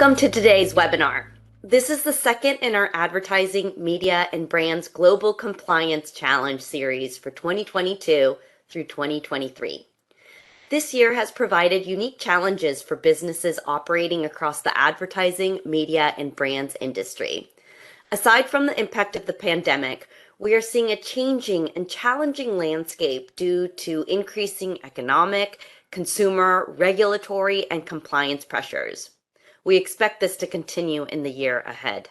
Welcome to today's webinar. This is the second in our Advertising, Media, and Brands Global Compliance Challenge series for 2022 through 2023. This year has provided unique challenges for businesses operating across the advertising, media, and brands industry. Aside from the impact of the pandemic, we are seeing a changing and challenging landscape due to increasing economic, consumer, regulatory, and compliance pressures. We expect this to continue in the year ahead.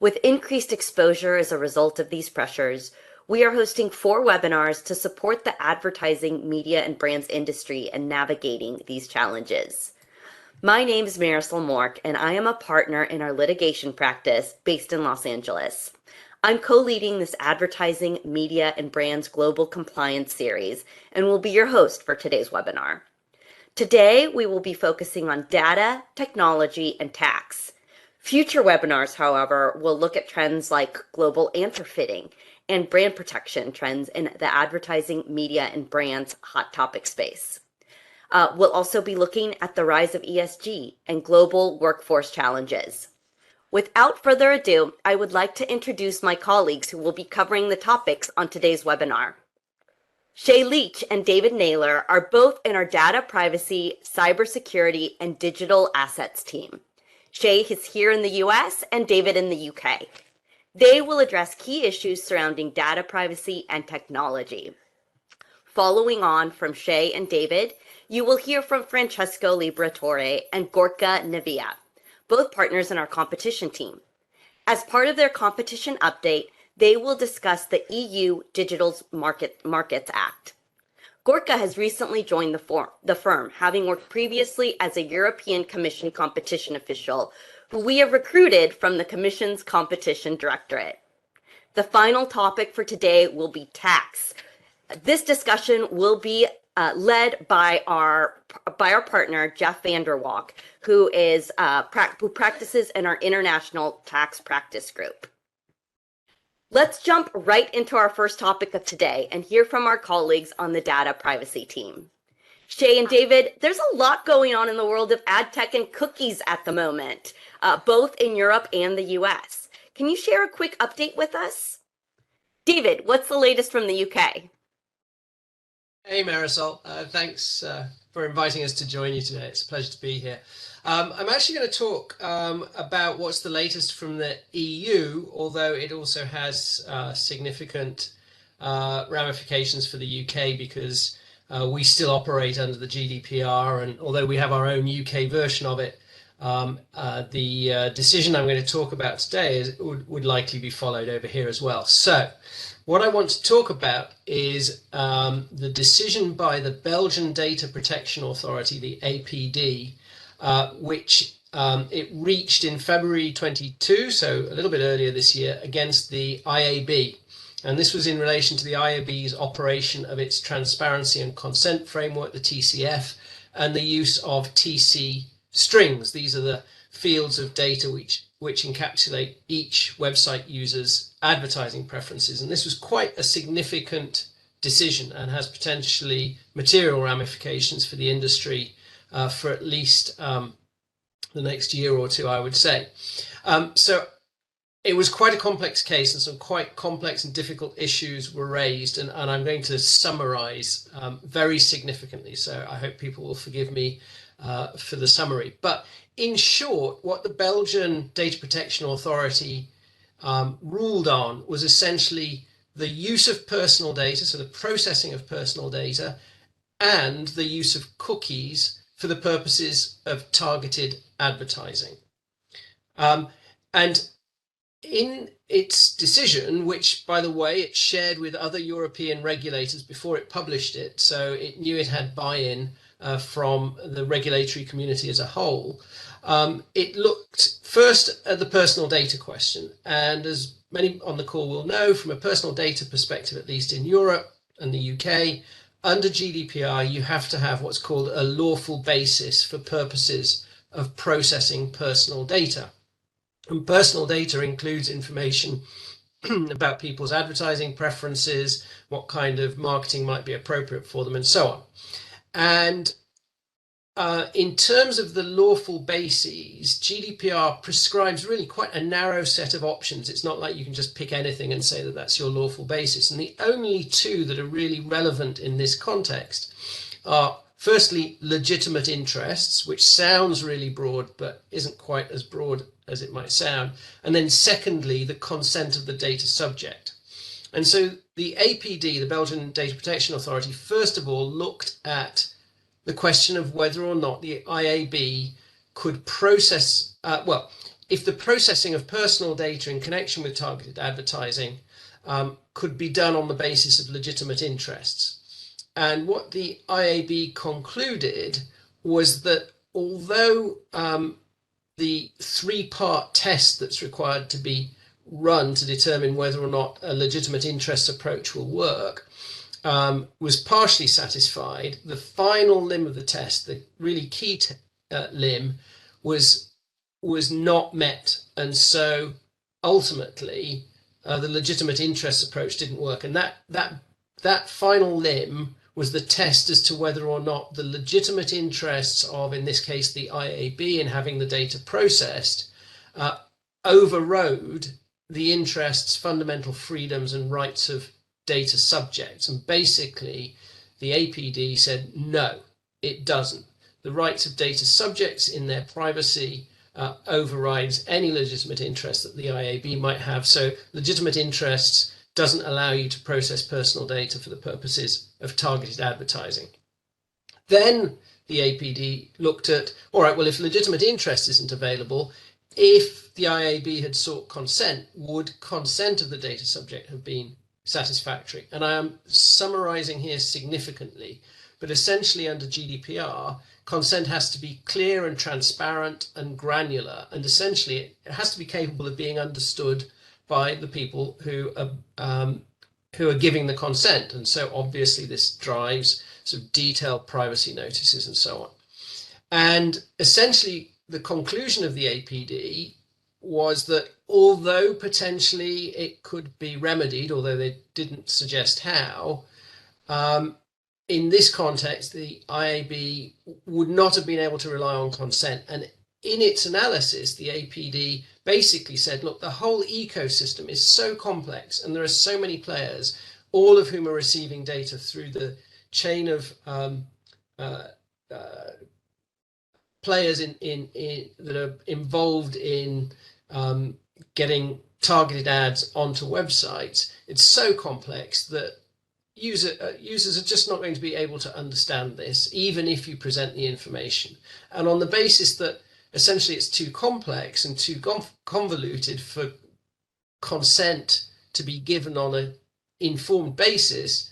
With increased exposure as a result of these pressures, we are hosting 4 webinars to support the advertising, media, and brands industry in navigating these challenges. My name is Marisol Mork, and I am a partner in our litigation practice based in Los Angeles. I'm co-leading this Advertising, Media, and Brands Global Compliance series and will be your host for today's webinar. Today, we will be focusing on data, technology, and tax. Future webinars, however, will look at trends like global anti-fitting and brand protection trends in the advertising, media, and brands hot topic space. We'll also be looking at the rise of ESG and global workforce challenges. Without further ado, I would like to introduce my colleagues who will be covering the topics on today's webinar. Shay Leach and David Naylor are both in our data privacy, cybersecurity, and digital assets team. Shay is here in the US and David in the UK. They will address key issues surrounding data privacy and technology. Following on from Shay and David, you will hear from Francesco Liberatore and Gorka Nevia, both partners in our competition team. As part of their competition update, they will discuss the EU Digital Markets Act. Gorka has recently joined the firm, having worked previously as a European Commission competition official, who we have recruited from the Commission's Competition Directorate. The final topic for today will be tax. This discussion will be led by our partner, Jeff Vanderwalk, who practices in our International Tax Practice Group. Let's jump right into our first topic of today and hear from our colleagues on the data privacy team. Shay and David, there's a lot going on in the world of AdTech and cookies at the moment, both in Europe and the US. Can you share a quick update with us? David, what's the latest from the UK? Hey Marisol, thanks for inviting us to join you today. It's a pleasure to be here. I'm actually going to talk about what's the latest from the EU, although it also has significant ramifications for the UK because we still operate under the GDPR, and although we have our own UK version of it, the decision I'm going to talk about today would likely be followed over here as well. So what I want to talk about is the decision by the Belgian Data Protection Authority, the APD, which it reached in February 22, so a little bit earlier this year, against the IAB. And this was in relation to the IAB's operation of its Transparency and Consent Framework, the TCF, and the use of TC strings. These are the fields of data which encapsulate each website user's advertising preferences. And this was quite a significant decision and has potentially material ramifications for the industry for at least the next year or two, I would say. So it was quite a complex case, and some quite complex and difficult issues were raised, and I'm going to summarize very significantly, so I hope people will forgive me for the summary. But in short, what the Belgian Data Protection Authority ruled on was essentially the use of personal data, so the processing of personal data, and the use of cookies for the purposes of targeted advertising. And in its decision, which, by the way, it shared with other European regulators before it published it, so it knew it had buy-in from the regulatory community as a whole, it looked first at the personal data question. And as many on the call will know, from a personal data perspective, at least in Europe and the UK, under GDPR, you have to have what's called a lawful basis for purposes of processing personal data. And personal data includes information about people's advertising preferences, what kind of marketing might be appropriate for them, and so on. And in terms of the lawful bases, GDPR prescribes really quite a narrow set of options. It's not like you can just pick anything and say that that's your lawful basis. And the only two that are really relevant in this context are, firstly, legitimate interests, which sounds really broad, but isn't quite as broad as it might sound. And then secondly, the consent of the data subject. And so the APD, the Belgian Data Protection Authority, first of all looked at the question of whether or not the IAB could process, if the processing of personal data in connection with targeted advertising could be done on the basis of legitimate interests. And what the IAB concluded was that although the three-part test that's required to be run to determine whether or not a legitimate interest approach will work, was partially satisfied, the final limb of the test, the really key limb, was not met. And so ultimately, the legitimate interest approach didn't work. And that final limb was the test as to whether or not the legitimate interests of, in this case, the IAB in having the data processed, overrode the interests, fundamental freedoms and rights of data subjects. And basically, the APD said, no, it doesn't. The rights of data subjects in their privacy overrides any legitimate interest that the IAB might have. So legitimate interests doesn't allow you to process personal data for the purposes of targeted advertising. Then the APD looked at, all right, well, if legitimate interest isn't available, if the IAB had sought consent, would consent of the data subject have been satisfactory? And I am summarizing here significantly, but essentially under GDPR, consent has to be clear and transparent and granular, and essentially it has to be capable of being understood by the people who are giving the consent. And so obviously this drives sort of detailed privacy notices and so on. And essentially the conclusion of the APD was that although potentially it could be remedied, although they didn't suggest how, in this context, the IAB would not have been able to rely on consent. And in its analysis, the APD basically said, look, the whole ecosystem is so complex and there are so many players, all of whom are receiving data through the chain of players that are involved in getting targeted ads onto websites. It's so complex that users are just not going to be able to understand this, even if you present the information. And on the basis that essentially it's too complex and too convoluted for consent to be given on an informed basis,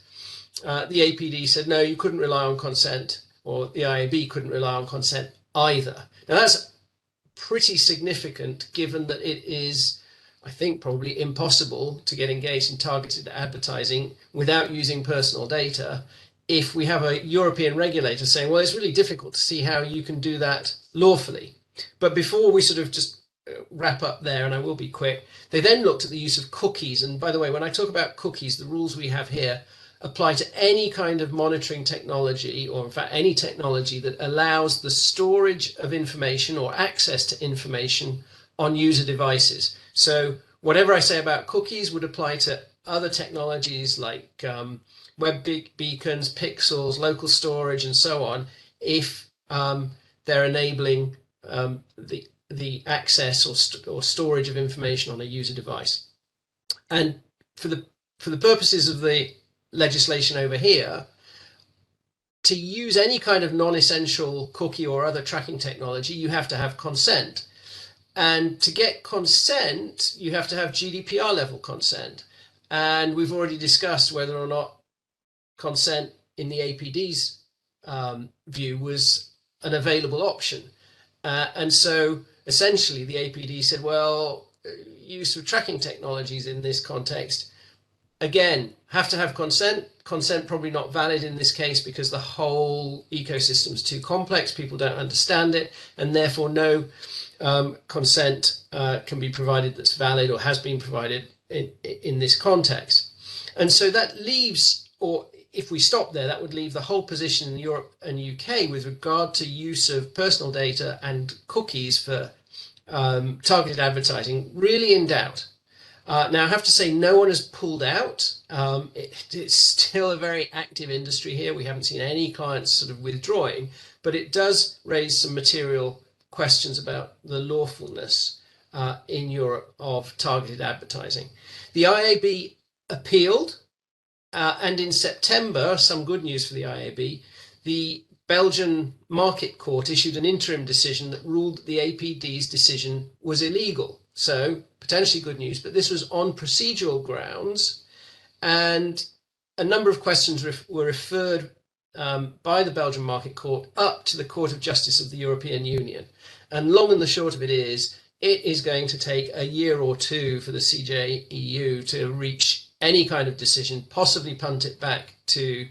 the APD said, no, you couldn't rely on consent, or the IAB couldn't rely on consent either. Now that's pretty significant, given that it is, I think, probably impossible to get engaged in targeted advertising without using personal data. If we have a European regulator saying, well, it's really difficult to see how you can do that lawfully. But before we sort of just wrap up there, and I will be quick, they then looked at the use of cookies. And by the way, when I talk about cookies, the rules we have here apply to any kind of monitoring technology, or in fact any technology that allows the storage of information or access to information on user devices. So whatever I say about cookies would apply to other technologies like web beacons, pixels, local storage, and so on, if they're enabling the access or storage of information on a user device. And for the purposes of the legislation over here, to use any kind of non-essential cookie or other tracking technology, you have to have consent. And to get consent, you have to have GDPR level consent. And we've already discussed whether or not consent in the APD's view was an available option. And so essentially the APD said, well, use of tracking technologies in this context, again, have to have consent. Consent probably not valid in this case because the whole ecosystem is too complex. People don't understand it, and therefore no consent can be provided that's valid or has been provided in this context. And so that leaves, or if we stop there, that would leave the whole position in Europe and UK with regard to use of personal data and cookies for targeted advertising really in doubt. Now, I have to say, no one has pulled out. It's still a very active industry here. We haven't seen any clients sort of withdrawing, but it does raise some material questions about the lawfulness in Europe of targeted advertising. The IAB appealed, and in September, some good news for the IAB, the Belgian Market Court issued an interim decision that ruled that the APD's decision was illegal. So potentially good news, but this was on procedural grounds, and a number of questions were referred by the Belgian Market Court up to the Court of Justice of the European Union. And long and the short of it is going to take a year or two for the CJEU to reach any kind of decision, possibly punt it back to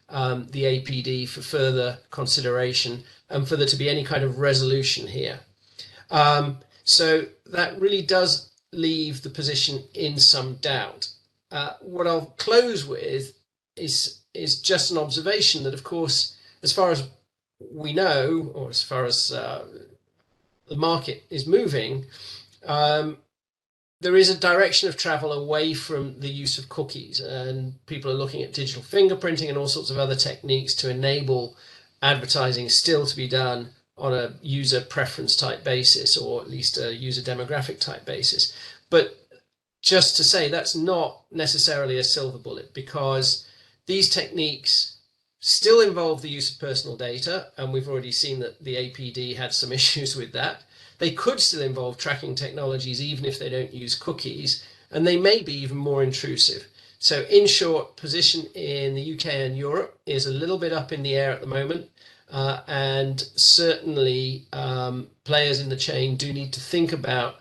the APD for further consideration and for there to be any kind of resolution here. So that really does leave the position in some doubt. What I'll close with is just an observation that, of course, as far as we know, or as far as the market is moving, there is a direction of travel away from the use of cookies, and people are looking at digital fingerprinting and all sorts of other techniques to enable advertising still to be done on a user preference type basis, or at least a user demographic type basis. But just to say, that's not necessarily a silver bullet, because these techniques still involve the use of personal data, and we've already seen that the APD had some issues with that. They could still involve tracking technologies even if they don't use cookies, and they may be even more intrusive. So in short, position in the UK and Europe is a little bit up in the air at the moment, and certainly players in the chain do need to think about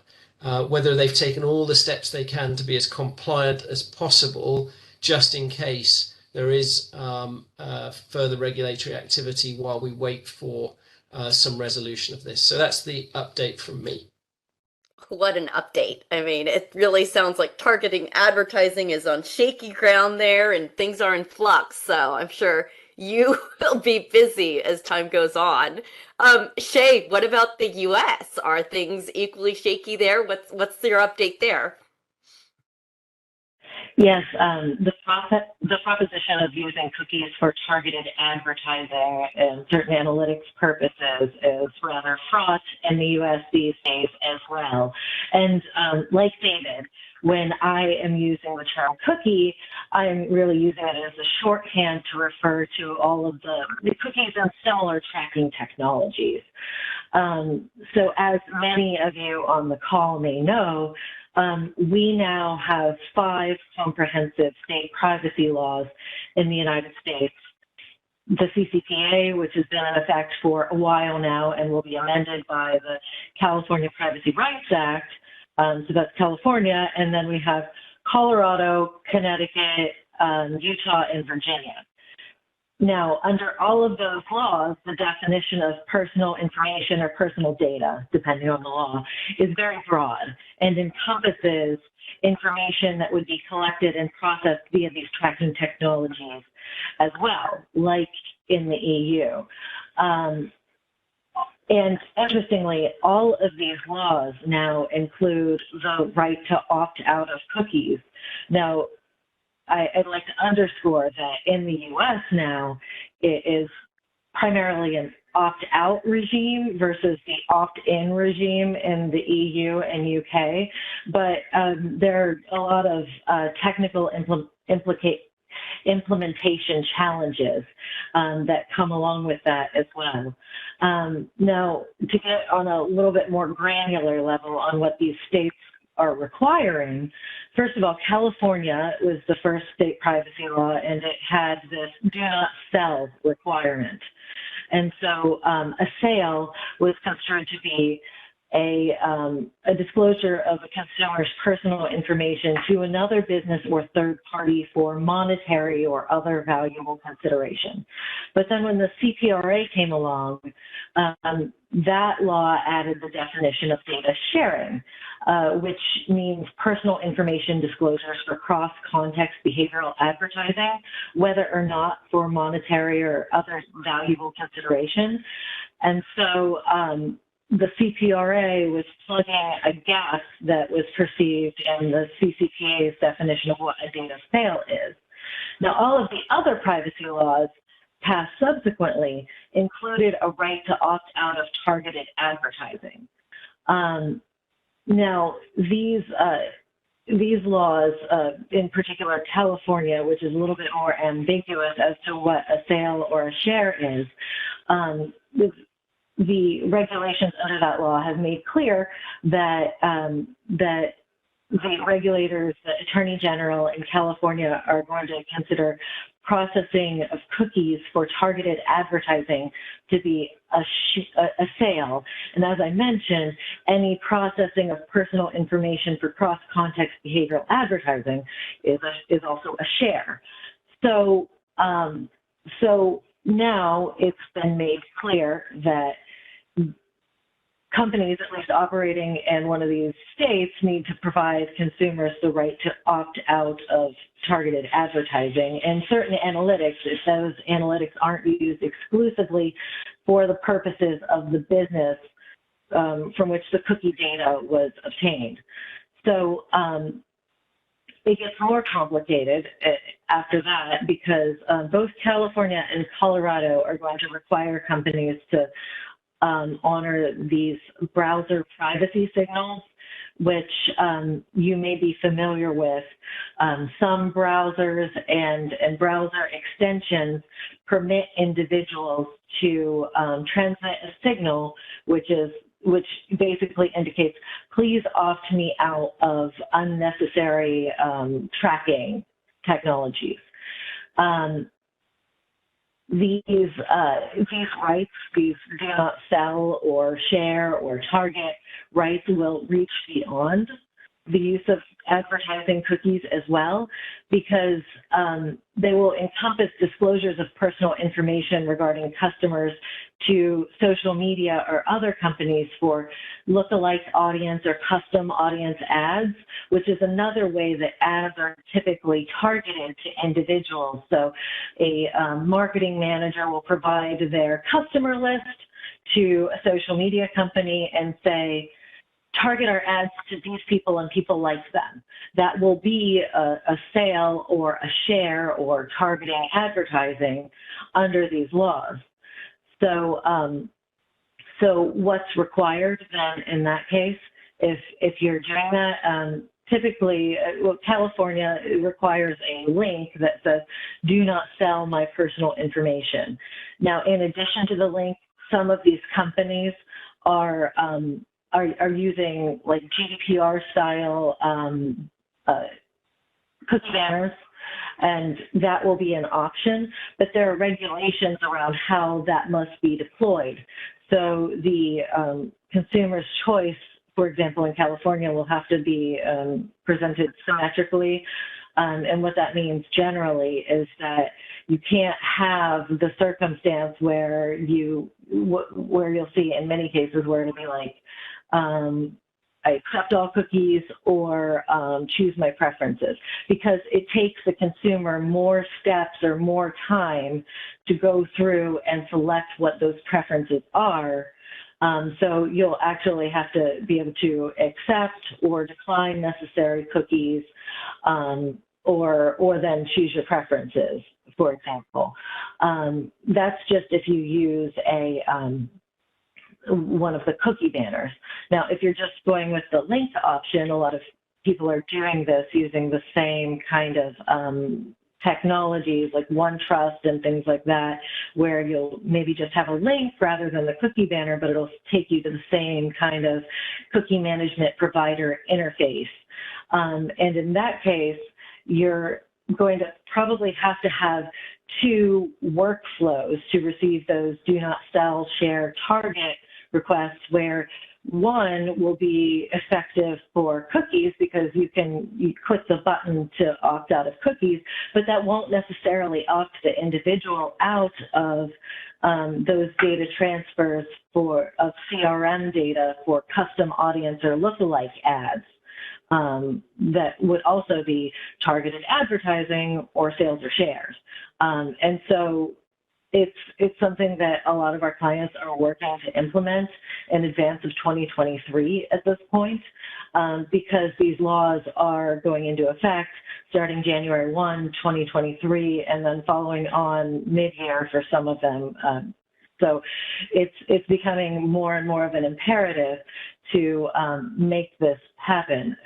whether they've taken all the steps they can to be as compliant as possible, just in case there is further regulatory activity while we wait for some resolution of this. So that's the update from me. What an update. I mean, it really sounds like targeting advertising is on shaky ground there and things are in flux. So I'm sure you will be busy as time goes on. Shay, what about the US? Are things equally shaky there? What's your update there? Yes, the proposition of using cookies for targeted advertising and certain analytics purposes is rather fraught in the U.S. these days as well. And like David, when I am using the term cookie, I'm really using it as a shorthand to refer to all of the cookies and similar tracking technologies. So as many of you on the call may know, we now have 5 comprehensive state privacy laws in the United States. The CCPA, which has been in effect for a while now and will be amended by the California Privacy Rights Act. So that's California. And then we have Colorado, Connecticut, Utah, and Virginia. Now, under all of those laws, the definition of personal information or personal data, depending on the law, is very broad and encompasses information that would be collected and processed via these tracking technologies as well, like in the EU. And interestingly, all of these laws now include the right to opt out of cookies. Now, I'd like to underscore that in the US now, it is primarily an opt-out regime versus the opt-in regime in the EU and UK. But there are a lot of technical implementation challenges that come along with that as well. Now, to get on a little bit more granular level on what these states are requiring, first of all, California was the first state privacy law, and it had this do not sell requirement. And so a sale was construed to be a disclosure of a consumer's personal information to another business or third party for monetary or other valuable consideration. But then when the CPRA came along, that law added the definition of data sharing. which means personal information disclosures for cross-context behavioral advertising, whether or not for monetary or other valuable consideration. And so the CPRA was plugging a gap that was perceived in the CCPA's definition of what a data sale is. Now, all of the other privacy laws passed subsequently included a right to opt out of targeted advertising. Now, these laws, in particular California, which is a little bit more ambiguous as to what a sale or a share is, the regulations under that law have made clear that that the regulators, the Attorney General in California, are going to consider processing of cookies for targeted advertising to be a sale. And as I mentioned, any processing of personal information for cross-context behavioral advertising is also a share. So, so now it's been made clear that companies, at least operating in one of these states, need to provide consumers the right to opt out of targeted advertising. And certain analytics, if those analytics aren't used exclusively for the purposes of the business from which the cookie data was obtained. So it gets more complicated after that because both California and Colorado are going to require companies to honor these browser privacy signals, which you may be familiar with. Some browsers and browser extensions permit individuals to transmit a signal, which basically indicates, please opt me out of unnecessary tracking technologies. These rights, these do not sell or share or target rights, will reach beyond the use of advertising cookies as well, because they will encompass disclosures of personal information regarding customers to social media or other companies for lookalike audience or custom audience ads, which is another way that ads are typically targeted to individuals. So a marketing manager will provide their customer list to a social media company and say, target our ads to these people and people like them. That will be a sale or a share or targeting advertising under these laws. So, so what's required then in that case, if you're doing that, typically, well, California requires a link that says, do not sell my personal information. Now, in addition to the link, some of these companies are using like GDPR style cookie banners, and that will be an option, but there are regulations around how that must be deployed. So the consumer's choice, for example, in California, will have to be presented symmetrically. And what that means generally is that you can't have the circumstance where you'll see in many cases where it'll be like, I accept all cookies or choose my preferences, because it takes the consumer more steps or more time to go through and select what those preferences are. So you'll actually have to be able to accept or decline necessary cookies, or then choose your preferences, for example. That's just if you use one of the cookie banners. Now, if you're just going with the linked option, a lot of people are doing this using the same kind of technologies like OneTrust and things like that, where you'll maybe just have a link rather than the cookie banner, but it'll take you to the same kind of cookie management provider interface. And in that case, you're going to probably have to have two workflows to receive those do not sell, share, target requests, where one will be effective for cookies because you click the button to opt out of cookies, but that won't necessarily opt the individual out of those data transfers of CRM data for custom audience or lookalike ads. That would also be targeted advertising or sales or shares. And so it's something that a lot of our clients are working to implement in advance of 2023 at this point, because these laws are going into effect starting January 1, 2023, and then following on mid-year for some of them. So it's becoming more and more of an imperative to make this happen.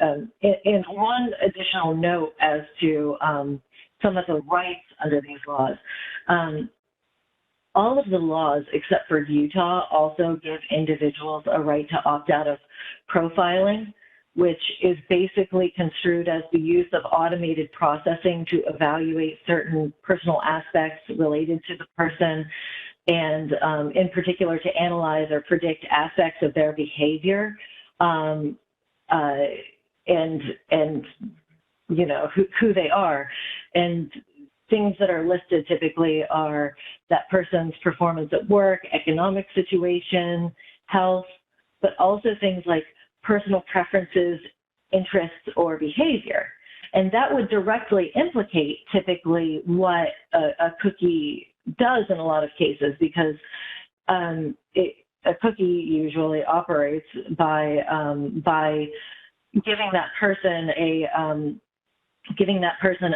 And one additional note as to some of the rights under these laws. All of the laws, except for Utah, also give individuals a right to opt out of profiling, which is basically construed as the use of automated processing to evaluate certain personal aspects related to the person, and in particular to analyze or predict aspects of their behavior, and you know who they are. And things that are listed typically are that person's performance at work, economic situation, health, but also things like personal preferences, interests, or behavior. And that would directly implicate typically what a cookie does in a lot of cases, because a cookie usually operates by giving that person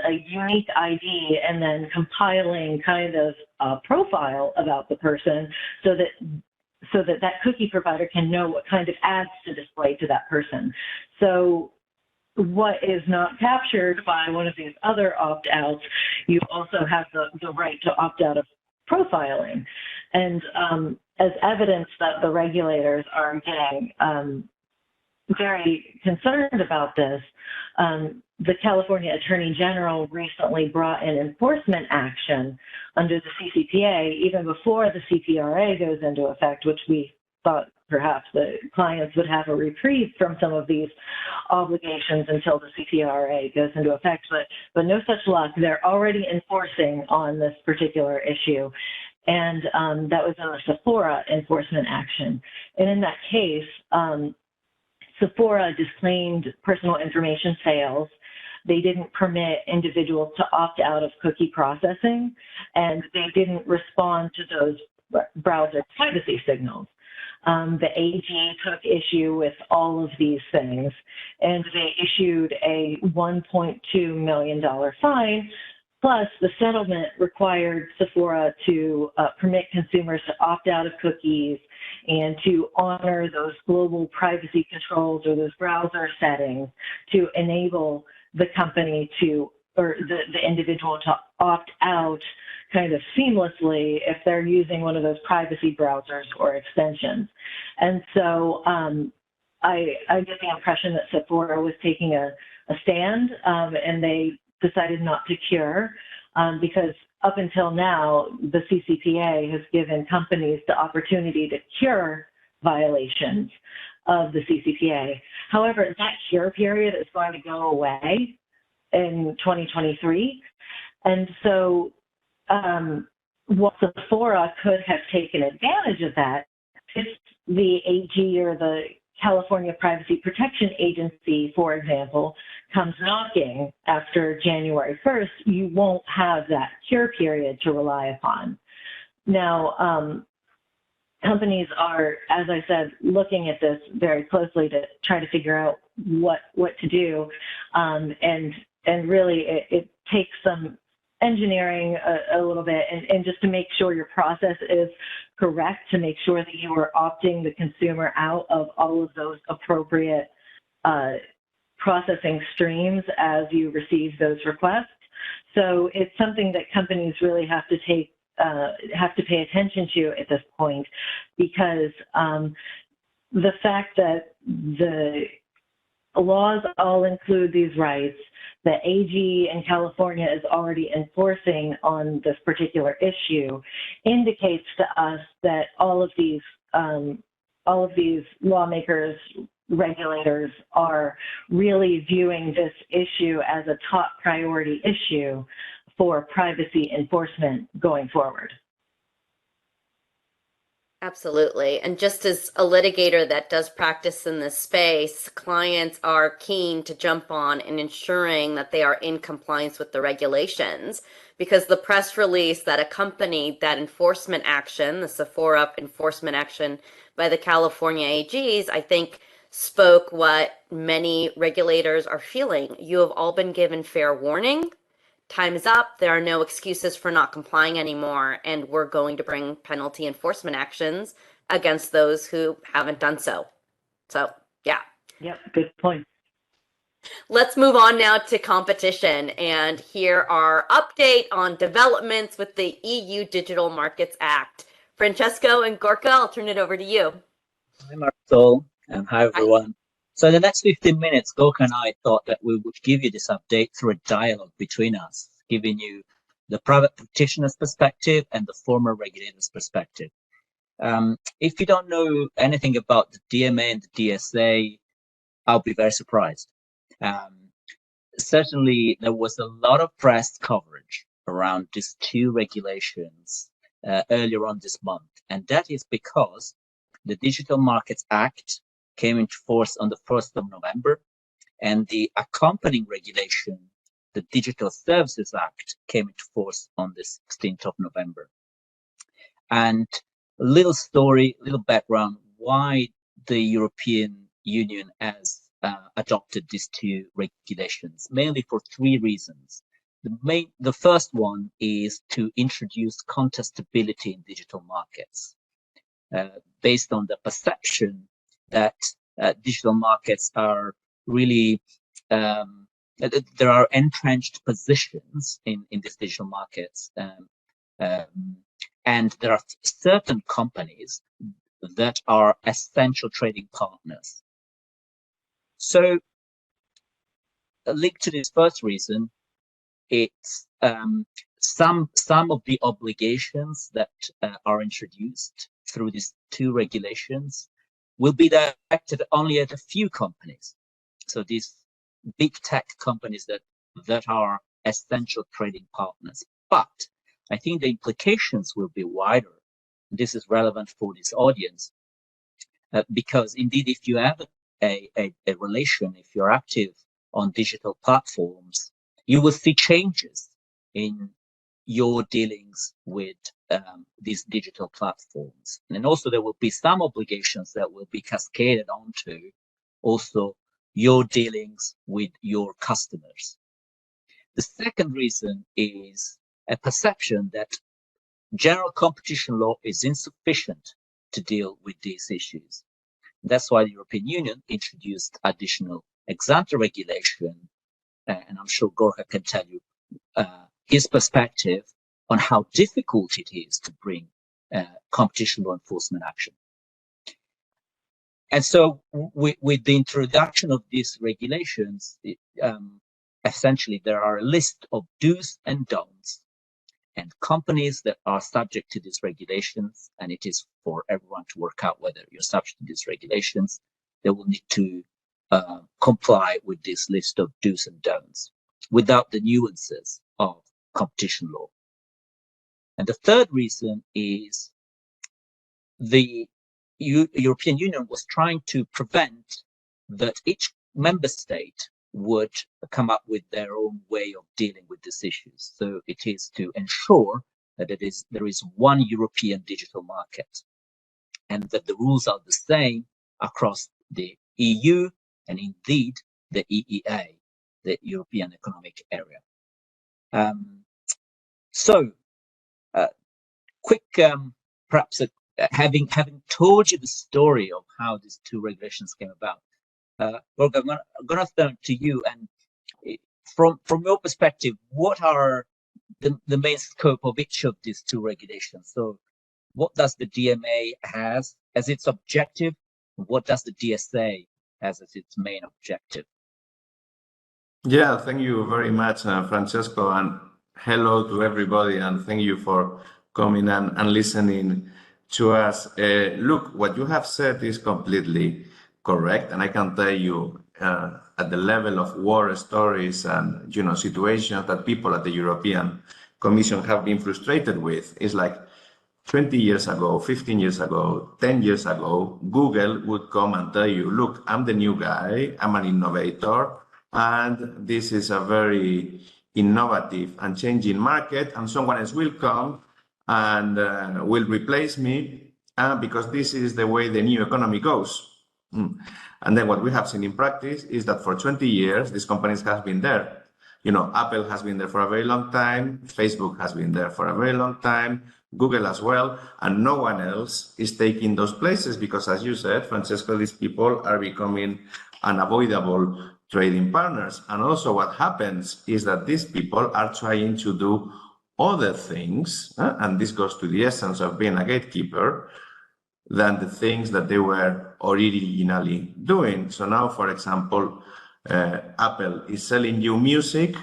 a unique ID and then compiling kind of a profile about the person so that cookie provider can know what kind of ads to display to that person. So what is not captured by one of these other opt-outs, you also have the right to opt out of profiling. And as evidence that the regulators are getting very concerned about this, the California Attorney General recently brought in enforcement action under the CCPA, even before the CPRA goes into effect, which we thought perhaps the clients would have a reprieve from some of these obligations until the CPRA goes into effect, but no such luck. They're already enforcing on this particular issue. And that was in the Sephora enforcement action. And in that case, Sephora disclaimed personal information sales. They didn't permit individuals to opt out of cookie processing, and they didn't respond to those browser privacy signals. The AG took issue with all of these things, and they issued a $1.2 million fine. Plus, the settlement required Sephora to permit consumers to opt out of cookies and to honor those global privacy controls or those browser settings to enable the company to, or the individual to opt out kind of seamlessly if they're using one of those privacy browsers or extensions. And so I get the impression that Sephora was taking a stand, and they decided not to cure, because up until now, the CCPA has given companies the opportunity to cure violations of the CCPA. However, that cure period is going to go away in 2023. And so what Sephora could have taken advantage of that if the AG or the California Privacy Protection Agency, for example, comes knocking after January 1st, you won't have that cure period to rely upon. Now, companies are, as I said, looking at this very closely to try to figure out what to do, and really it takes some engineering a little bit, and just to make sure your process is correct, to make sure that you are opting the consumer out of all of those appropriate processing streams as you receive those requests. So it's something that companies really have to pay attention to at this point, because the fact that the laws all include these rights, the AG in California is already enforcing on this particular issue, indicates to us that all of these all of these lawmakers, regulators are really viewing this issue as a top priority issue for privacy enforcement going forward. Absolutely. And just as a litigator that does practice in this space, clients are keen to jump on and ensuring that they are in compliance with the regulations, because the press release that accompanied that enforcement action, the Sephora enforcement action by the California AGs, I think spoke what many regulators are feeling. You have all been given fair warning. Time is up. There are no excuses for not complying anymore, and we're going to bring penalty enforcement actions against those who haven't done so. So, yeah. Yep, good point. Let's move on now to competition and hear our update on developments with the EU Digital Markets Act. Francesco and Gorka, I'll turn it over to you. Hi, Marisol, and hi, everyone. So in the next 15 minutes, Gorka and I thought that we would give you this update through a dialogue between us, giving you the private practitioner's perspective and the former regulator's perspective. If you don't know anything about the DMA and the DSA, I'll be very surprised. Certainly, there was a lot of press coverage around these two regulations earlier on this month, and that is because the Digital Markets Act came into force on the 1st of November, and the accompanying regulation, the Digital Services Act, came into force on the 16th of November. And a little story, a little background, why the European Union has adopted these two regulations, mainly for three reasons. The first one is to introduce contestability in digital markets, based on the perception that digital markets are really, there are entrenched positions in these digital markets, and there are certain companies that are essential trading partners. So, linked to this first reason, it's some of the obligations that are introduced through these two regulations will be directed only at a few companies. So these big tech companies that are essential trading partners. But I think the implications will be wider. This is relevant for this audience, because indeed, if you have a relation, if you're active on digital platforms, you will see changes in your dealings with these digital platforms. And also there will be some obligations that will be cascaded onto also your dealings with your customers. The second reason is a perception that general competition law is insufficient to deal with these issues. That's why the European Union introduced additional ex-ante regulation, and I'm sure Gorka can tell you his perspective on how difficult it is to bring competition law enforcement action. And so with the introduction of these regulations, essentially there are a list of do's and don'ts, and companies that are subject to these regulations, and it is for everyone to work out whether you're subject to these regulations, they will need to comply with this list of do's and don'ts without the nuances of competition law. And the third reason is the European Union was trying to prevent that each member state would come up with their own way of dealing with these issues. So it is to ensure that there is one European digital market, and that the rules are the same across the EU and indeed the EEA, the European Economic Area. Quick, perhaps having told you the story of how these two regulations came about, Gorka, I'm going to turn to you, and from your perspective, what are the main scope of each of these two regulations? So what does the DMA has as its objective? What does the DSA has as its main objective? Yeah, thank you very much, Francesco, and hello to everybody, and thank you for coming and listening to us, look, what you have said is completely correct, and I can tell you at the level of war stories and situations that people at the European Commission have been frustrated with is like 20 years ago, 15 years ago, 10 years ago, Google would come and tell you, look, I'm the new guy, I'm an innovator, and this is a very innovative and changing market, and someone else will come and will replace me because this is the way the new economy goes. And then what we have seen in practice is that for 20 years, these companies have been there. Apple has been there for a very long time. Facebook has been there for a very long time. Google as well. And no one else is taking those places because, as you said, Francesco, these people are becoming unavoidable trading partners. And also what happens is that these people are trying to do other things, and this goes to the essence of being a gatekeeper, than the things that they were originally doing. So now, for example, Apple is selling you music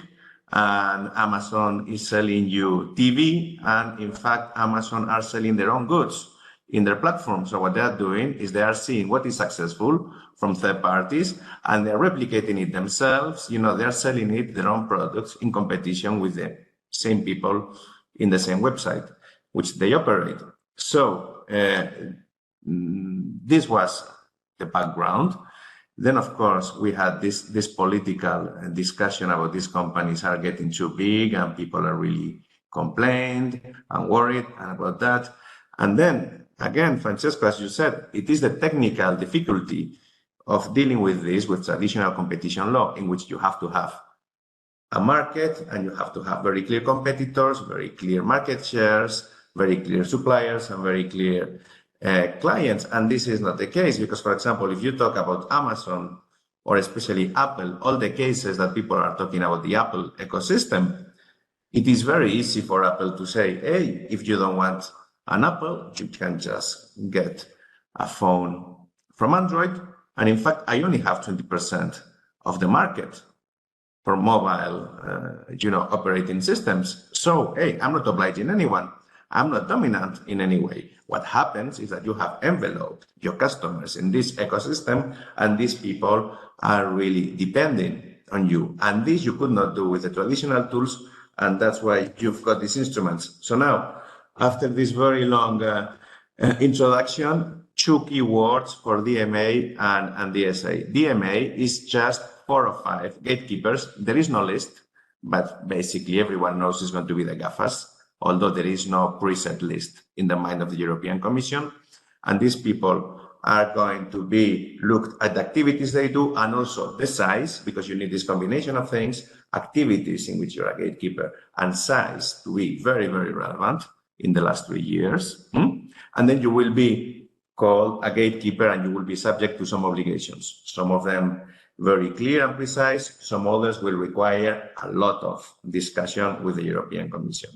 and Amazon is selling you TV. And in fact, Amazon are selling their own goods in their platform. So what they are doing is they are seeing what is successful from third parties and they're replicating it themselves. They're selling it, their own products, in competition with the same people in the same website, which they operate. So this was the background. Then, of course, we had this political discussion about these companies are getting too big and people are really complained and worried about that. And then, again, Francesco, as you said, it is the technical difficulty of dealing with this with traditional competition law, in which you have to have a market and you have to have very clear competitors, very clear market shares, very clear suppliers, and very clear clients. And this is not the case because, for example, if you talk about Amazon or especially Apple, all the cases that people are talking about the Apple ecosystem, it is very easy for Apple to say, hey, if you don't want an Apple, you can just get a phone from Android. And in fact, I only have 20% of the market for mobile, operating systems. So, hey, I'm not obliging anyone. I'm not dominant in any way. What happens is that you have enveloped your customers in this ecosystem, and these people are really depending on you. And this you could not do with the traditional tools, and that's why you've got these instruments. So now, after this very long introduction, two key words for DMA and DSA. DMA is just 4 or 5 gatekeepers. There is no list, but basically everyone knows it's going to be the GAFAs, although there is no preset list in the mind of the European Commission. And these people are going to be looked at the activities they do and also the size, because you need this combination of things, activities in which you're a gatekeeper and size to be very, very relevant in the last 3 years. And then you will be called a gatekeeper and you will be subject to some obligations. Some of them very clear and precise, some others will require a lot of discussion with the European Commission.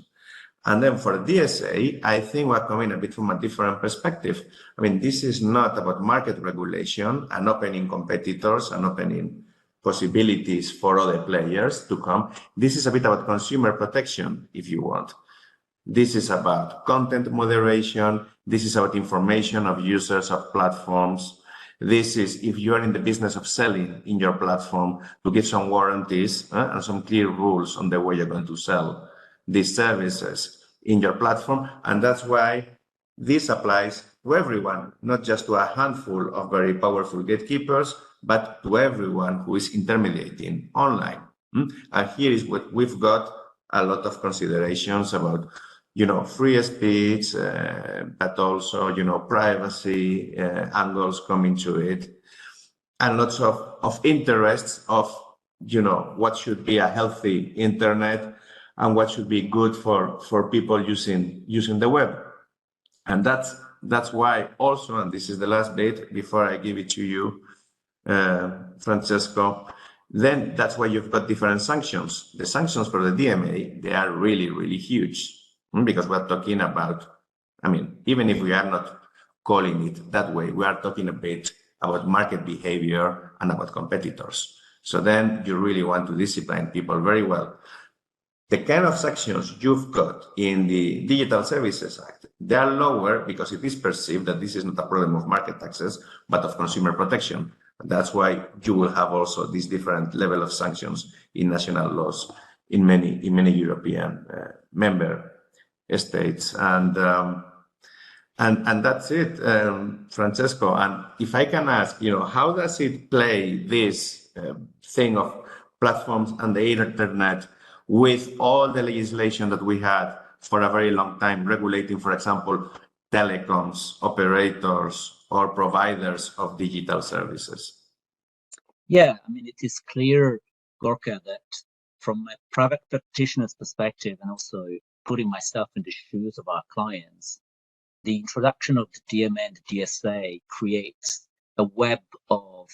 And then for DSA, I think we're coming a bit from a different perspective. I mean, this is not about market regulation and opening competitors and opening possibilities for other players to come. This is a bit about consumer protection, if you want. This is about content moderation. This is about information of users of platforms. This is if you are in the business of selling in your platform, to give some warranties and some clear rules on the way you're going to sell these services in your platform. And that's why this applies to everyone, not just to a handful of very powerful gatekeepers, but to everyone who is intermediating online. And here is what we've got a lot of considerations about, free speech, but also, privacy angles coming to it, and lots of interests of, what should be a healthy internet and what should be good for people using the web. And that's why also, and this is the last bit before I give it to you, Francesco, then that's why you've got different sanctions. The sanctions for the DMA, they are really, really huge, because we're talking about, even if we are not calling it that way, we are talking a bit about market behavior and about competitors. So then you really want to discipline people very well. the kind of sanctions you've got in the Digital Services Act, they are lower because it is perceived that this is not a problem of market access, but of consumer protection. That's why you will have also this different level of sanctions in national laws in many European member states. And that's it, Francesco. And if I can ask, how does it play this thing of platforms and the internet with all the legislation that we had for a very long time regulating, for example, telecoms, operators, or providers of digital services? Yeah, I mean, it is clear, Gorka, that from a private practitioner's perspective, and also putting myself in the shoes of our clients, the introduction of the DMA and the DSA creates a web of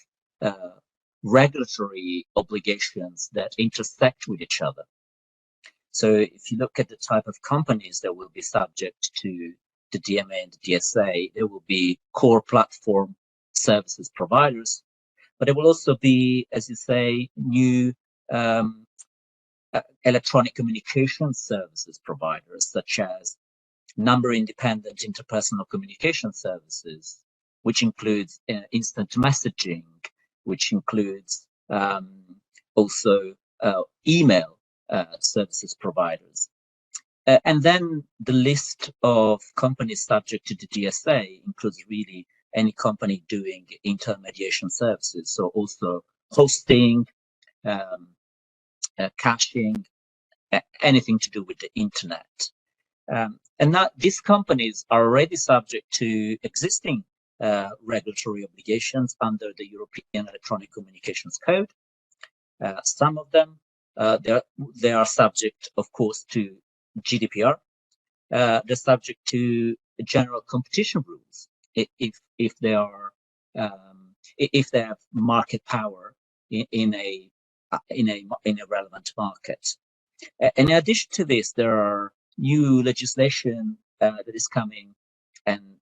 regulatory obligations that intersect with each other. So if you look at the type of companies that will be subject to the DMA and the DSA, there will be core platform services providers, but there will also be, as you say, new electronic communication services providers, such as number-independent interpersonal communication services, which includes instant messaging, which includes also email services providers. And then the list of companies subject to the DSA includes really any company doing intermediation services, so also hosting, caching, anything to do with the internet. And now these companies are already subject to existing regulatory obligations under the European Electronic Communications Code. Some of them, they are subject, of course, to GDPR. They're subject to general competition rules if they are if they have market power in a relevant market. In addition to this, there are new legislation that is coming and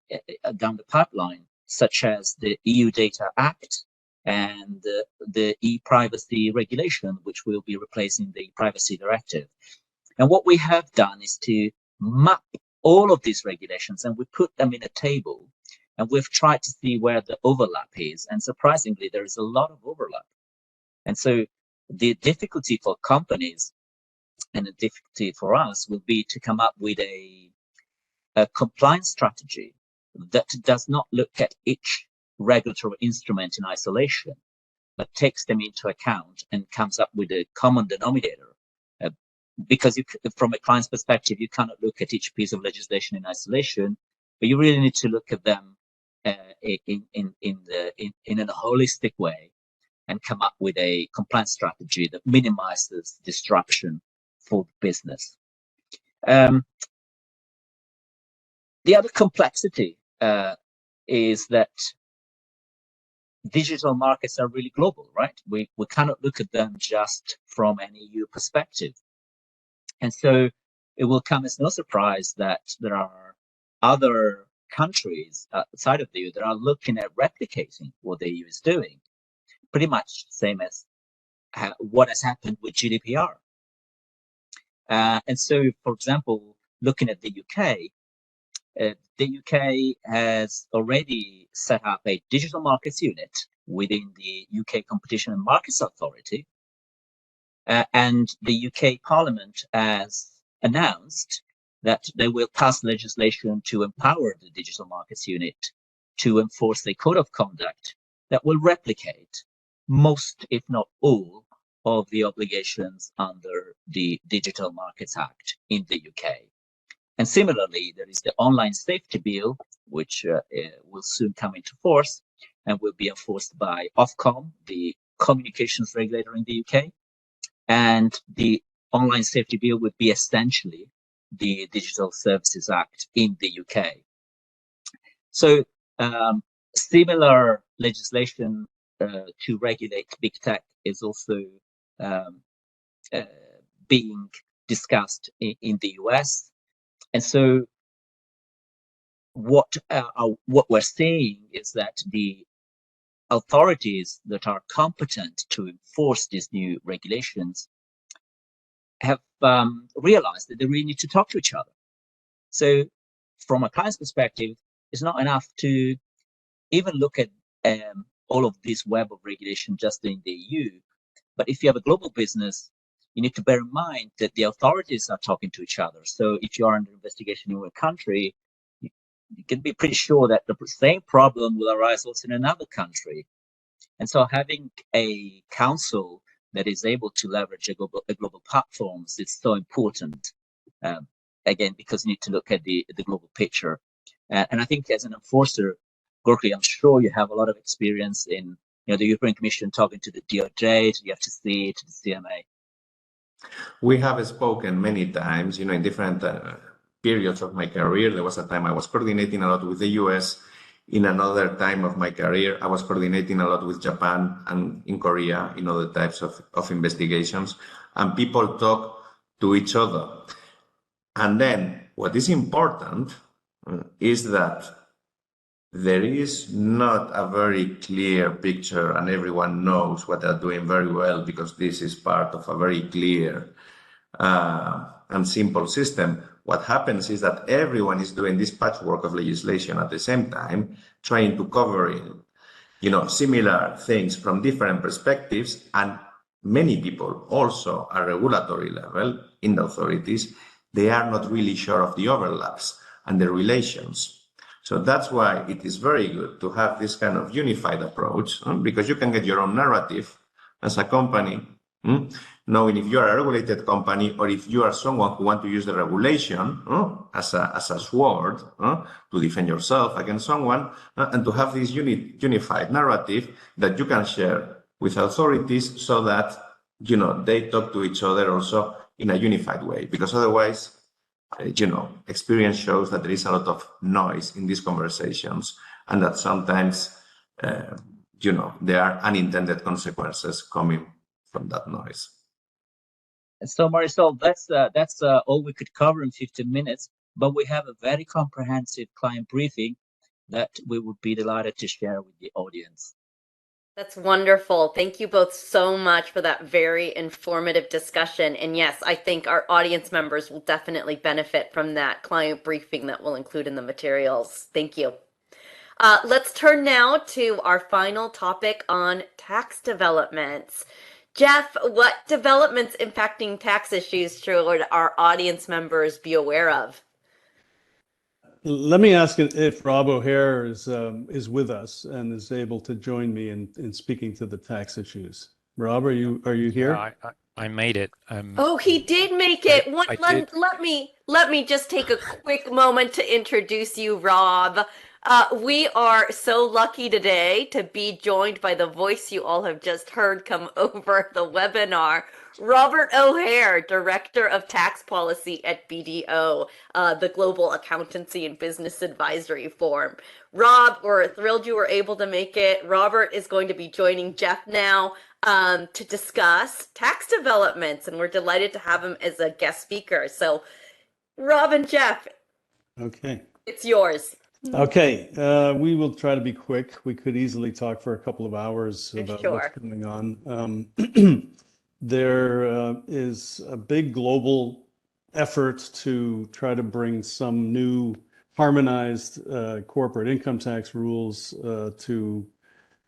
down the pipeline, such as the EU Data Act and the e-privacy regulation, which will be replacing the Privacy Directive. And what we have done is to map all of these regulations, and we put them in a table, and we've tried to see where the overlap is. And surprisingly, there is a lot of overlap. And so the difficulty for companies and the difficulty for us will be to come up with a compliance strategy that does not look at each regulatory instrument in isolation, but takes them into account and comes up with a common denominator. Because from a client's perspective, you cannot look at each piece of legislation in isolation, but you really need to look at them in a holistic way and come up with a compliance strategy that minimizes disruption for the business. The other complexity is that digital markets are really global, right? We cannot look at them just from an EU perspective. And so it will come as no surprise that there are other countries outside of the EU that are looking at replicating what the EU is doing, pretty much the same as what has happened with GDPR. And so, for example, looking at the UK has already set up a digital markets unit within the UK Competition and Markets Authority. And the UK Parliament has announced that they will pass legislation to empower the Digital Markets Unit to enforce a code of conduct that will replicate most, if not all, of the obligations under the Digital Markets Act in the UK. And similarly, there is the Online Safety Bill, which will soon come into force and will be enforced by Ofcom, the communications regulator in the UK. And the Online Safety Bill would be essentially the Digital Services Act in the UK. So similar legislation to regulate big tech is also being discussed in the US. And so what we're seeing is that the authorities that are competent to enforce these new regulations have realized that they really need to talk to each other. So from a client's perspective, it's not enough to even look at all of this web of regulation just in the EU. But if you have a global business, you need to bear in mind that the authorities are talking to each other. So if you are under investigation in one country, you can be pretty sure that the same problem will arise also in another country. And so having a council that is able to leverage a global platforms is so important. Again, because you need to look at the global picture. And I think as an enforcer, Gorky, I'm sure you have a lot of experience in the European Commission talking to the DOJ, to the FTC, to the CMA. We have spoken many times, in different periods of my career. There was a time I was coordinating a lot with the US. In another time of my career, I was coordinating a lot with Japan and in Korea, in other types of investigations. And people talk to each other. And then what is important is that there is not a very clear picture and everyone knows what they're doing very well, because this is part of a very clear and simple system. What happens is that everyone is doing this patchwork of legislation at the same time, trying to cover similar things from different perspectives, and many people also at regulatory level in the authorities, they are not really sure of the overlaps and the relations. So that's why it is very good to have this kind of unified approach, because you can get your own narrative as a company, knowing if you are a regulated company or if you are someone who wants to use the regulation as a sword to defend yourself against someone, and to have this unified narrative that you can share with authorities so that they talk to each other also in a unified way, because otherwise, experience shows that there is a lot of noise in these conversations, and that sometimes, there are unintended consequences coming from that noise. So Marisol, that's all we could cover in 15 minutes, but we have a very comprehensive client briefing that we would be delighted to share with the audience. That's wonderful. Thank you both so much for that very informative discussion. And yes, I think our audience members will definitely benefit from that client briefing that we'll include in the materials. Thank you. Let's turn now to our final topic on tax developments. Jeff, what developments impacting tax issues should our audience members be aware of? Let me ask if Rob O'Hare is with us and is able to join me in speaking to the tax issues. Rob, are you here? Yeah, I made it. Oh, he did make it. did. Let me just take a quick moment to introduce you, Rob. We are so lucky today to be joined by the voice you all have just heard come over the webinar, Robert O'Hare, Director of Tax Policy at BDO, the Global Accountancy and Business Advisory Forum. Rob, we're thrilled you were able to make it. Robert is going to be joining Jeff now to discuss tax developments, and we're delighted to have him as a guest speaker. So, Rob and Jeff, Okay. it's yours. Okay. We will try to be quick. We could easily talk for a couple of hours about what's going on. There is a big global effort to try to bring some new harmonized corporate income tax rules to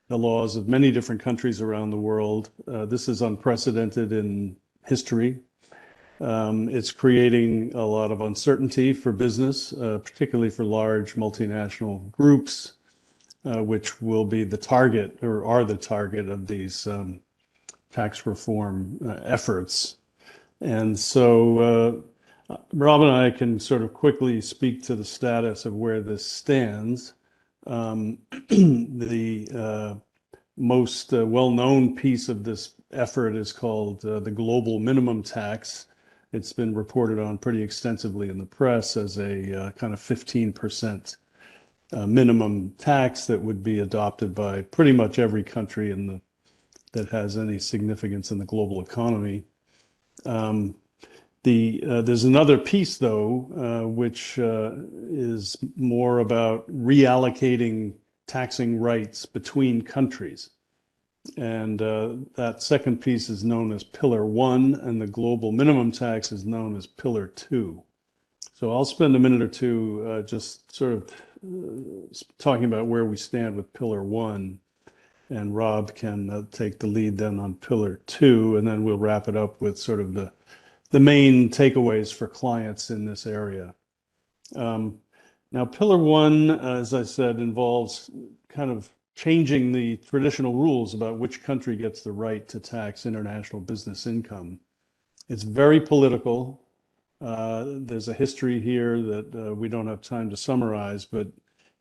the laws of many different countries around the world. This is unprecedented in history. It's creating a lot of uncertainty for business, particularly for large multinational groups, which will be the target or are the target of these tax reform efforts. And so Rob and I can sort of quickly speak to the status of where this stands. The most well-known piece of this effort is called the global minimum tax. It's been reported on pretty extensively in the press as a kind of 15% minimum tax that would be adopted by pretty much every country that has any significance in the global economy. There's another piece, though, which is more about reallocating taxing rights between countries. And that second piece is known as Pillar 1, and the global minimum tax is known as Pillar 2. So I'll spend a minute or two just sort of talking about where we stand with Pillar 1, and Rob can take the lead then on Pillar 2, and then we'll wrap it up with sort of the main takeaways for clients in this area. Now, Pillar 1, as I said, involves kind of changing the traditional rules about which country gets the right to tax international business income. It's very political. There's a history here that we don't have time to summarize, but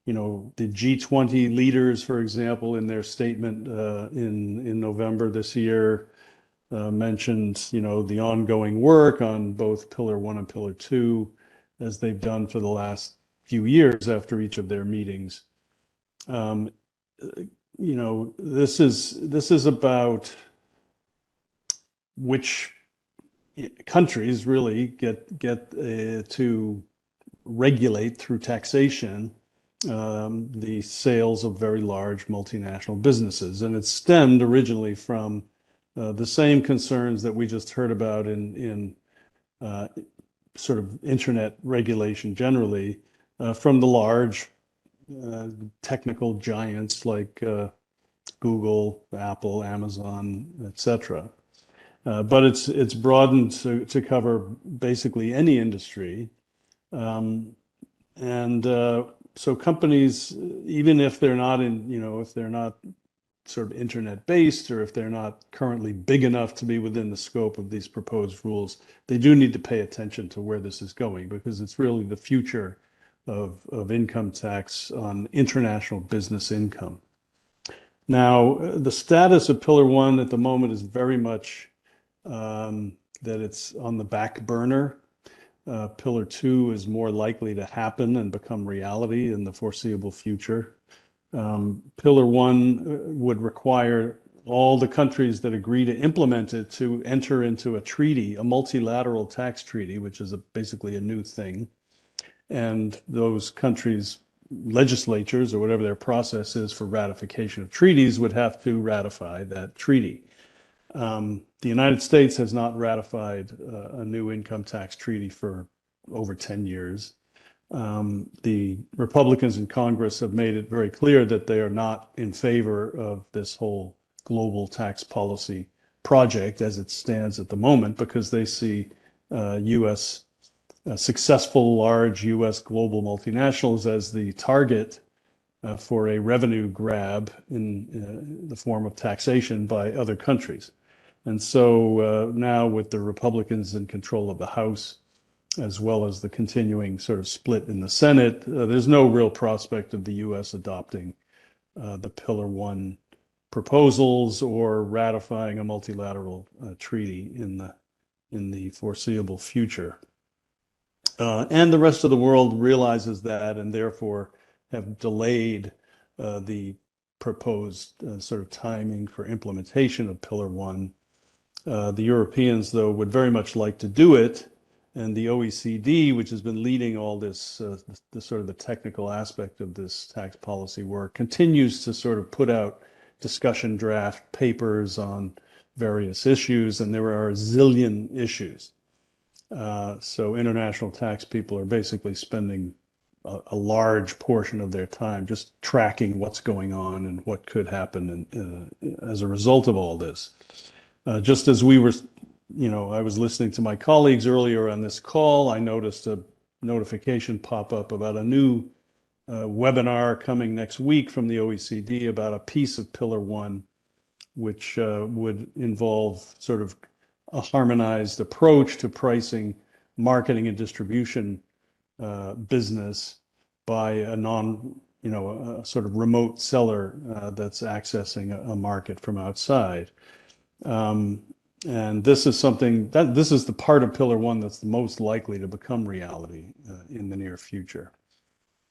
the G20 leaders, for example, in their statement in November this year, mentioned the ongoing work on both Pillar 1 and Pillar 2, as they've done for the last few years after each of their meetings. This is about which countries really get to regulate through taxation the sales of very large multinational businesses. And it stemmed originally from the same concerns that we just heard about in sort of internet regulation generally, from the large technical giants like Google, Apple, Amazon, etc. But it's broadened to cover basically any industry. So companies, even if they're not if they're not sort of internet based, or if they're not currently big enough to be within the scope of these proposed rules, they do need to pay attention to where this is going, because it's really the future of income tax on international business income. Now, the status of Pillar 1 at the moment is very much that it's on the back burner. Pillar 2 is more likely to happen and become reality in the foreseeable future. Pillar 1 would require all the countries that agree to implement it to enter into a treaty, a multilateral tax treaty, which is basically a new thing. And those countries' legislatures, or whatever their process is for ratification of treaties, would have to ratify that treaty. The United States has not ratified a new income tax treaty for over 10 years. The Republicans in Congress have made it very clear that they are not in favor of this whole global tax policy project as it stands at the moment, because they see successful large U.S. global multinationals as the target for a revenue grab in the form of taxation by other countries. And so now, with the Republicans in control of the House, as well as the continuing sort of split in the Senate, there's no real prospect of the U.S. adopting the Pillar 1 proposals or ratifying a multilateral treaty in the foreseeable future. And the rest of the world realizes that, and therefore have delayed the proposed sort of timing for implementation of Pillar 1. The Europeans, though, would very much like to do it, and the OECD, which has been leading all this, the sort of the technical aspect of this tax policy work, continues to sort of put out discussion draft papers on various issues, and there are a zillion issues. So international tax people are basically spending a large portion of their time just tracking what's going on and what could happen as a result of all this. Just as we were, I was listening to my colleagues earlier on this call, I noticed a notification pop up about a new webinar coming next week from the OECD about a piece of Pillar 1, which would involve sort of a harmonized approach to pricing marketing and distribution business by a a sort of remote seller that's accessing a market from outside. And this is this is the part of Pillar 1 that's the most likely to become reality in the near future.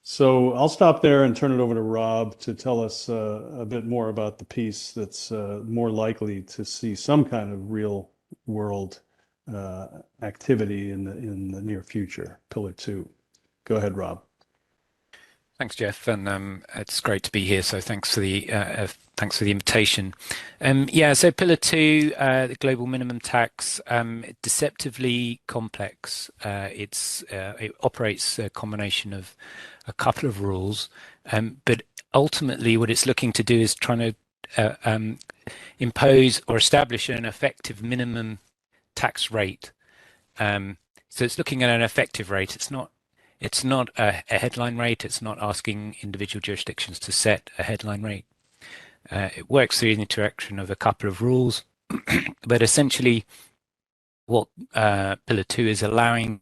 So I'll stop there and turn it over to Rob to tell us a bit more about the piece that's more likely to see some kind of real world activity in the near future, Pillar 2. Go ahead, Rob. Thanks, Jeff, and it's great to be here. So thanks for the invitation. So Pillar Two, the global minimum tax, deceptively complex. It operates a combination of a couple of rules, but ultimately what it's looking to do is trying to impose or establish an effective minimum tax rate. So it's looking at an effective rate. It's not a headline rate. It's not asking individual jurisdictions to set a headline rate. It works through the interaction of a couple of rules, but essentially what Pillar 2 is allowing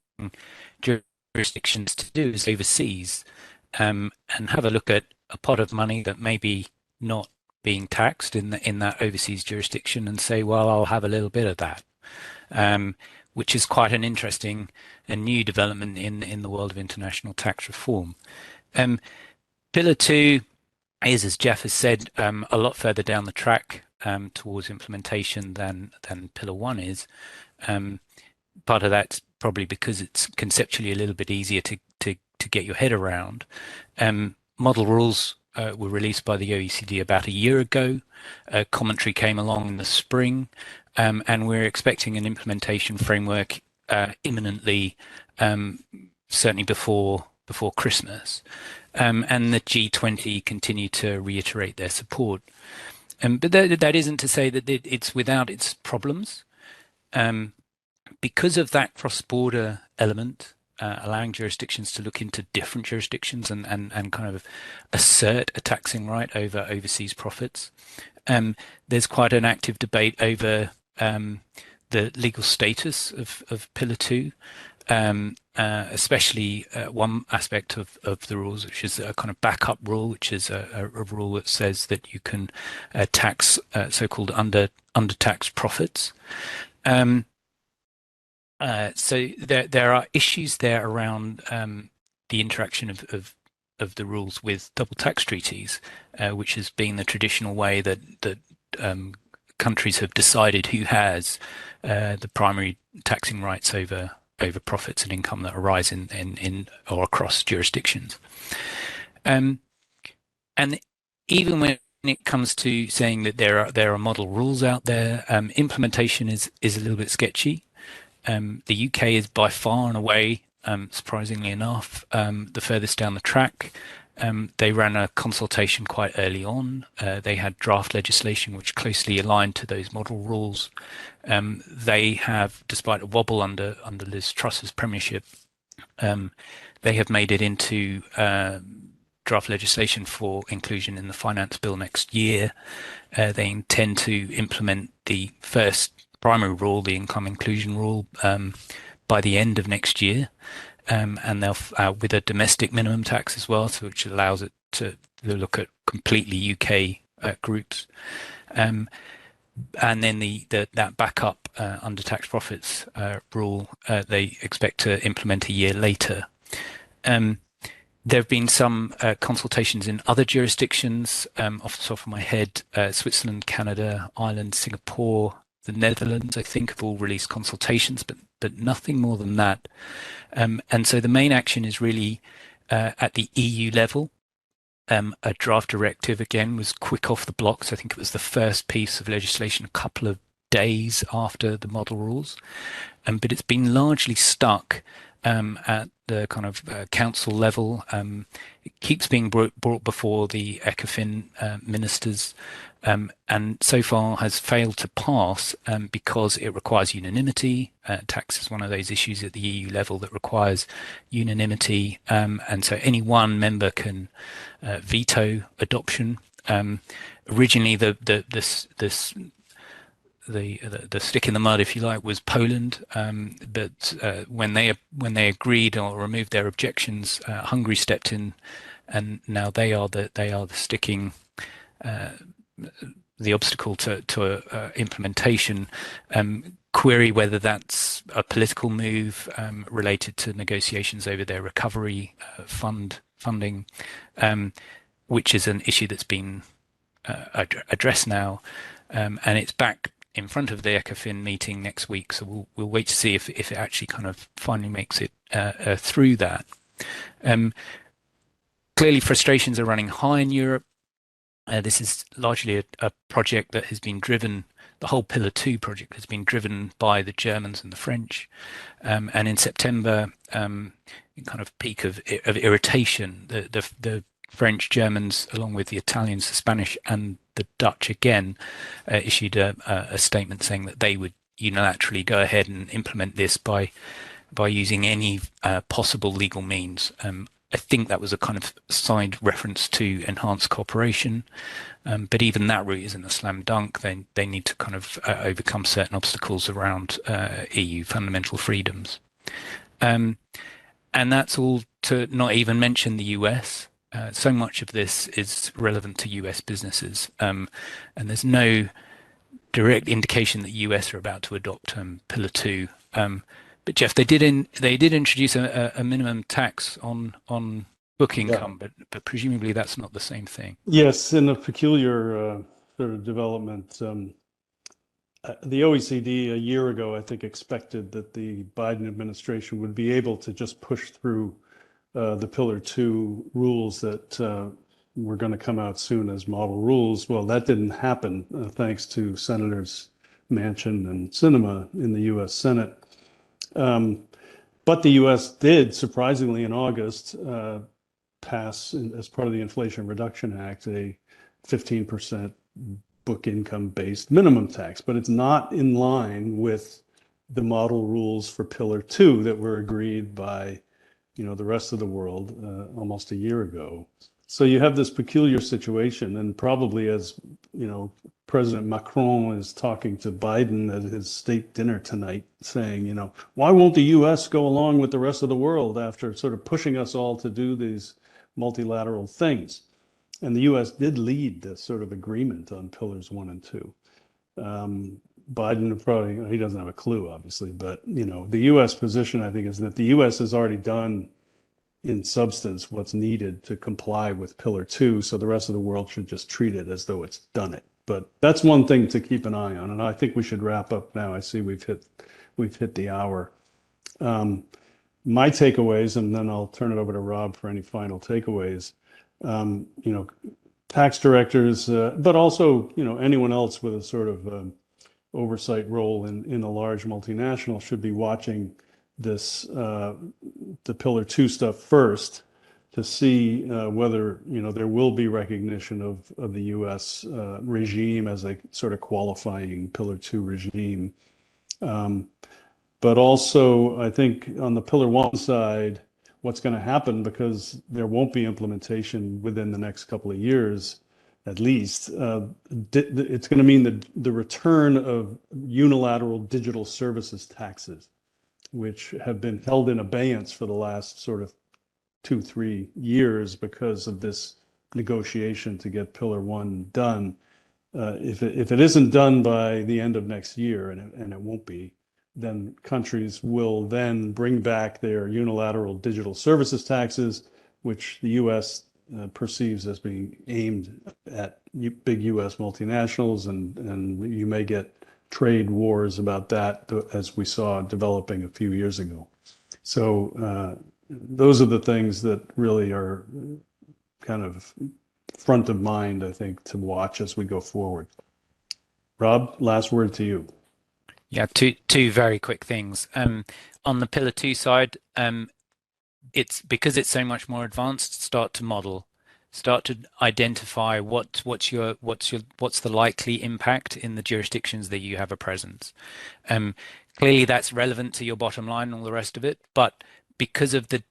jurisdictions to do is overseas and have a look at a pot of money that may be not being taxed in that overseas jurisdiction and say, well, I'll have a little bit of that. Which is quite an interesting and new development in the world of international tax reform. Pillar 2 is, as Jeff has said, a lot further down the track towards implementation than Pillar 1 is. Part of that's probably because it's conceptually a little bit easier to get your head around. Model rules were released by the OECD about a year ago. Commentary came along in the spring. And we're expecting an implementation framework imminently, certainly before Christmas. And the G20 continue to reiterate their support. But that isn't to say that it's without its problems. Because of that cross-border element, allowing jurisdictions to look into different jurisdictions and kind of assert a taxing right over overseas profits. There's quite an active debate over the legal status of Pillar 2, especially one aspect of the rules, which is a kind of backup rule, which is a rule that says that you can tax so-called under-taxed profits. So there are issues there around the interaction of the rules with double tax treaties, which has been the traditional way that countries have decided who has the primary taxing rights over profits and income that arise in or across jurisdictions. And even when it comes to saying that there are model rules out there, implementation is a little bit sketchy. The UK is by far and away, surprisingly enough, the furthest down the track. They ran a consultation quite early on. They had draft legislation which closely aligned to those model rules. They have, despite a wobble under Liz Truss's premiership, they have made it into draft legislation for inclusion in the finance bill next year. They intend to implement the first primary rule, the income inclusion rule, by the end of next year. And they'll with a domestic minimum tax as well, so which allows it to look at completely UK groups, and then that backup under tax profits rule they expect to implement a year later. There have been some consultations in other jurisdictions, off the top of my head, Switzerland, Canada, Ireland, Singapore, the Netherlands, I think, have all released consultations, but nothing more than that. And so the main action is really at the EU level. A draft directive, again, was quick off the blocks. I think it was the first piece of legislation a couple of days after the model rules. But it's been largely stuck at the kind of council level. It keeps being brought before the ECOFIN ministers, and so far has failed to pass because it requires unanimity. Tax is one of those issues at the EU level that requires unanimity, and so any one member can veto adoption. Originally, the stick in the mud, if you like, was Poland, but when they agreed or removed their objections, Hungary stepped in, and now they are the sticking the obstacle to implementation. Query whether that's a political move related to negotiations over their recovery funding, which is an issue that's been addressed now, and it's back in front of the ECOFIN meeting next week. So we'll wait to see if it actually kind of finally makes it through that. Clearly, frustrations are running high in Europe. This is largely a project that has been driven, the whole Pillar 2 project has been driven by the Germans and the French. And in September, kind of peak of irritation, the French, Germans, along with the Italians, the Spanish, and the Dutch again, issued a statement saying that they would unilaterally go ahead and implement this by using any possible legal means. I think that was a kind of side reference to enhanced cooperation, but even that route isn't a slam dunk. They need to kind of overcome certain obstacles around EU fundamental freedoms. And that's all to not even mention the US. So much of this is relevant to US businesses, and there's no direct indication that US are about to adopt Pillar 2. But Jeff, they did introduce a minimum tax on book income, but presumably that's not the same thing. Yes, in a peculiar sort of development. The OECD a year ago, I think, expected that the Biden administration would be able to just push through the Pillar 2 rules that were going to come out soon as model rules. Well, that didn't happen thanks to Senators Manchin and Sinema in the U.S. Senate. But the U.S. did, surprisingly, in August, pass, as part of the Inflation Reduction Act, a 15% book income-based minimum tax. But it's not in line with the model rules for Pillar 2 that were agreed by, the rest of the world almost a year ago. So you have this peculiar situation, and probably as, President Macron is talking to Biden at his state dinner tonight, saying, why won't the U.S. go along with the rest of the world after sort of pushing us all to do these multilateral things? And the U.S. did lead this sort of agreement on Pillars 1 and 2. Biden probably, he doesn't have a clue, obviously, but, the U.S. position, I think, is that the U.S. has already done in substance what's needed to comply with Pillar 2, so the rest of the world should just treat it as though it's done it. But that's one thing to keep an eye on, and I think we should wrap up now. I see we've hit the hour. My takeaways, and then I'll turn it over to Rob for any final takeaways. Tax directors, but also anyone else with a sort of oversight role in a large multinational should be watching this the Pillar 2 stuff first, to see whether there will be recognition of the U.S. Regime as a sort of qualifying Pillar 2 regime. But also, I think on the Pillar 1 side, what's going to happen, because there won't be implementation within the next couple of years, at least, it's going to mean the return of unilateral digital services taxes, which have been held in abeyance for the last sort of 2-3 years because of this negotiation to get Pillar 1 done. If it isn't done by the end of next year, and it won't be, then countries will then bring back their unilateral digital services taxes, which the U.S. Perceives as being aimed at big U.S. multinationals, and you may get trade wars about that, as we saw developing a few years ago. So those are the things that really are kind of front of mind, I think, to watch as we go forward. Rob, last word to you. Yeah, two very quick things. On the Pillar 2 side, it's because it's so much more advanced. Start to identify what's the likely impact in the jurisdictions that you have a presence. Clearly, that's relevant to your bottom line and all the rest of it, but because of the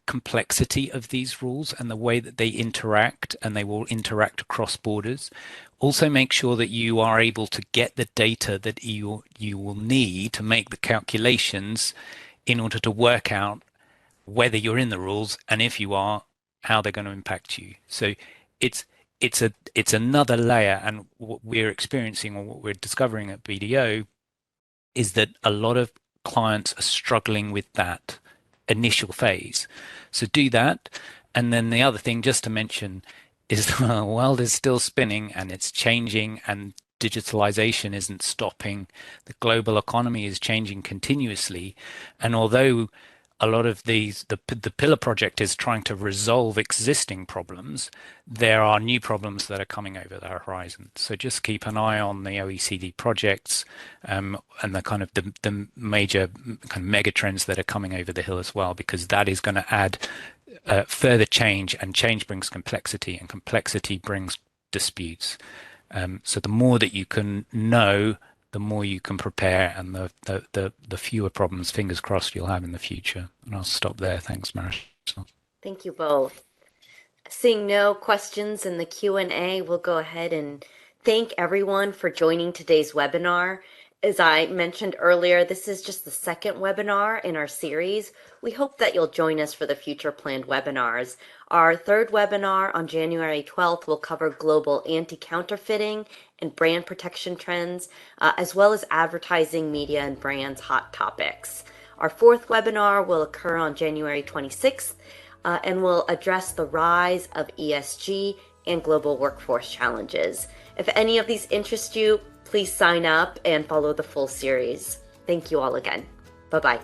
complexity of these rules and the way that they interact, and they will interact across borders, also make sure that you are able to get the data that you will need to make the calculations in order to work out whether you're in the rules, and if you are, how they're going to impact you. So it's another layer, and what we're experiencing, or what we're discovering at BDO, is that a lot of clients are struggling with that initial phase. So do that. And then the other thing just to mention is the world is still spinning, and it's changing, and digitalization isn't stopping. The global economy is changing continuously. And although a lot of these, the Pillar project is trying to resolve existing problems. There are new problems that are coming over the horizon. So just keep an eye on the OECD projects and the kind of the major kind of mega trends that are coming over the hill as well, because that is going to add further change, and change brings complexity, and complexity brings disputes. So the more that you can know, the more you can prepare, and the fewer problems, fingers crossed, you'll have in the future. And I'll stop there. Thanks, Marisol. Thank you both. Seeing no questions in the Q&A, we'll go ahead and thank everyone for joining today's webinar. As I mentioned earlier, this is just the second webinar in our series. We hope that you'll join us for the future planned webinars. Our third webinar on January 12th will cover global anti-counterfeiting and brand protection trends, as well as advertising, media, and brands hot topics. Our fourth webinar will occur on January 26th and will address the rise of ESG and global workforce challenges. If any of these interest you, please sign up and follow the full series. Thank you all again. Bye-bye.